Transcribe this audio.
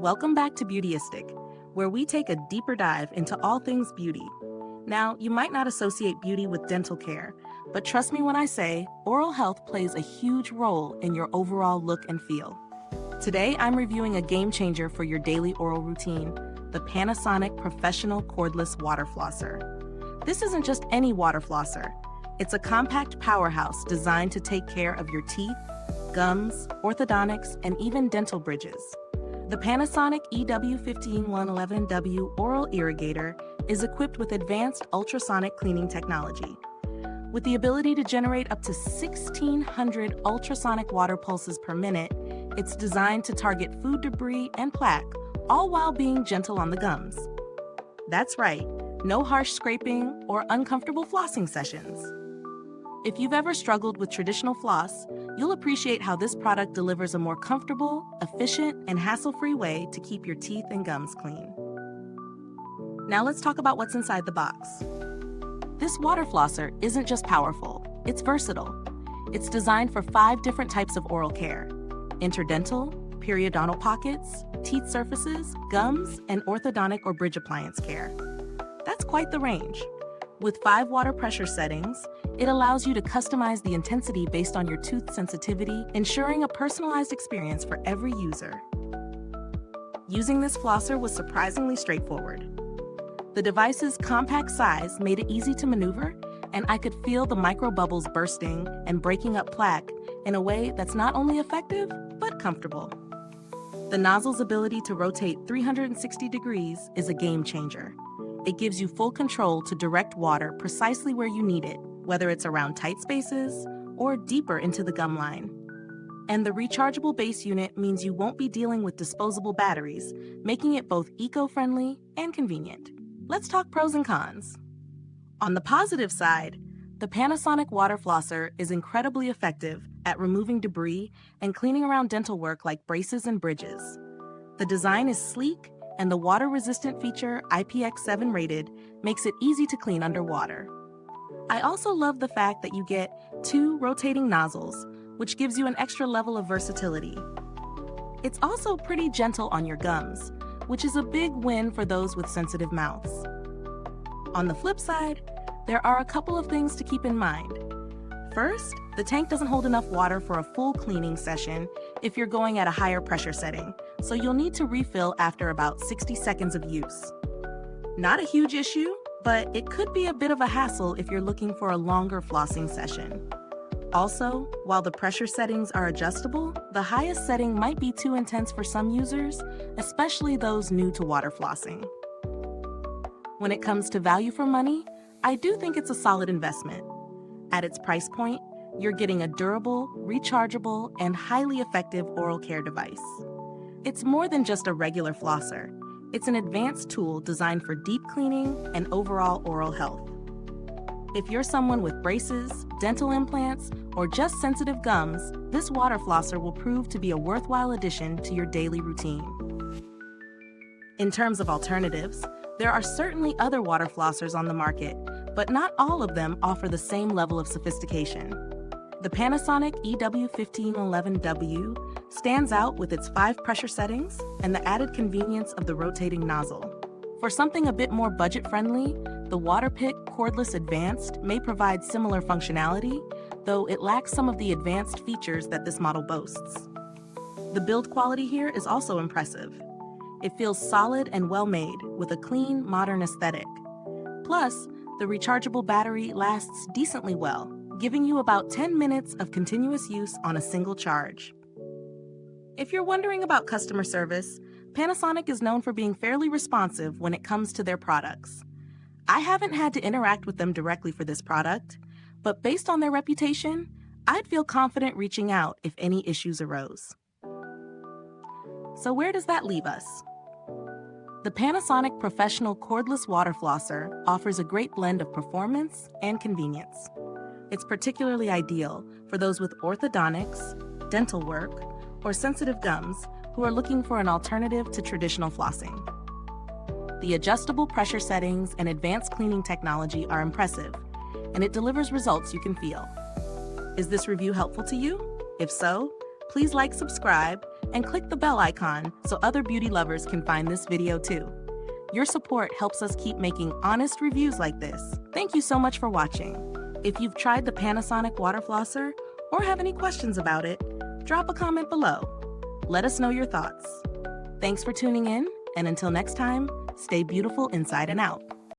Welcome back to Beautyistic, where we take a deeper dive into all things beauty. Now, you might not associate beauty with dental care, but trust me when I say oral health plays a huge role in your overall look and feel. Today, I'm reviewing a game changer for your daily oral routine, the Panasonic Professional Cordless Water Flosser. This isn't just any water flosser. It's a compact powerhouse designed to take care of your teeth, gums, orthodontics, and even dental bridges. The Panasonic EW1511W Oral Irrigator is equipped with advanced ultrasonic cleaning technology. With the ability to generate up to 1,600 ultrasonic water pulses per minute, it's designed to target food debris and plaque, all while being gentle on the gums. That's right, no harsh scraping or uncomfortable flossing sessions. If you've ever struggled with traditional floss, you'll appreciate how this product delivers a more comfortable, efficient, and hassle-free way to keep your teeth and gums clean. Now let's talk about what's inside the box. This water flosser isn't just powerful, it's versatile. It's designed for 5 different types of oral care: interdental, periodontal pockets, teeth surfaces, gums, and orthodontic or bridge appliance care. That's quite the range. With 5 water pressure settings, it allows you to customize the intensity based on your tooth sensitivity, ensuring a personalized experience for every user. Using this flosser was surprisingly straightforward. The device's compact size made it easy to maneuver, and I could feel the micro bubbles bursting and breaking up plaque in a way that's not only effective, but comfortable. The nozzle's ability to rotate 360 degrees is a game changer. It gives you full control to direct water precisely where you need it, whether it's around tight spaces or deeper into the gum line. And the rechargeable base unit means you won't be dealing with disposable batteries, making it both eco-friendly and convenient. Let's talk pros and cons. On the positive side, the Panasonic water flosser is incredibly effective at removing debris and cleaning around dental work like braces and bridges. The design is sleek, and the water-resistant feature, IPX7 rated, makes it easy to clean underwater. I also love the fact that you get 2 rotating nozzles, which gives you an extra level of versatility. It's also pretty gentle on your gums, which is a big win for those with sensitive mouths. On the flip side, there are a couple of things to keep in mind. First, the tank doesn't hold enough water for a full cleaning session if you're going at a higher pressure setting, so you'll need to refill after about 60 seconds of use. Not a huge issue, but it could be a bit of a hassle if you're looking for a longer flossing session. Also, while the pressure settings are adjustable, the highest setting might be too intense for some users, especially those new to water flossing. When it comes to value for money, I do think it's a solid investment. At its price point, you're getting a durable, rechargeable, and highly effective oral care device. It's more than just a regular flosser. It's an advanced tool designed for deep cleaning and overall oral health. If you're someone with braces, dental implants, or just sensitive gums, this water flosser will prove to be a worthwhile addition to your daily routine. In terms of alternatives, there are certainly other water flossers on the market, but not all of them offer the same level of sophistication. The Panasonic EW1511W stands out with its 5 pressure settings and the added convenience of the rotating nozzle. For something a bit more budget-friendly, the Waterpik Cordless Advanced may provide similar functionality, though it lacks some of the advanced features that this model boasts. The build quality here is also impressive. It feels solid and well-made, with a clean, modern aesthetic. Plus, the rechargeable battery lasts decently well, giving you about 10 minutes of continuous use on a single charge. If you're wondering about customer service, Panasonic is known for being fairly responsive when it comes to their products. I haven't had to interact with them directly for this product, but based on their reputation, I'd feel confident reaching out if any issues arose. So where does that leave us? The Panasonic Professional Cordless Water Flosser offers a great blend of performance and convenience. It's particularly ideal for those with orthodontics, dental work, or sensitive gums who are looking for an alternative to traditional flossing. The adjustable pressure settings and advanced cleaning technology are impressive, and it delivers results you can feel. Is this review helpful to you? If so, please like, subscribe, and click the bell icon so other beauty lovers can find this video too. Your support helps us keep making honest reviews like this. Thank you so much for watching. If you've tried the Panasonic water flosser or have any questions about it, drop a comment below. Let us know your thoughts. Thanks for tuning in, and until next time, stay beautiful inside and out.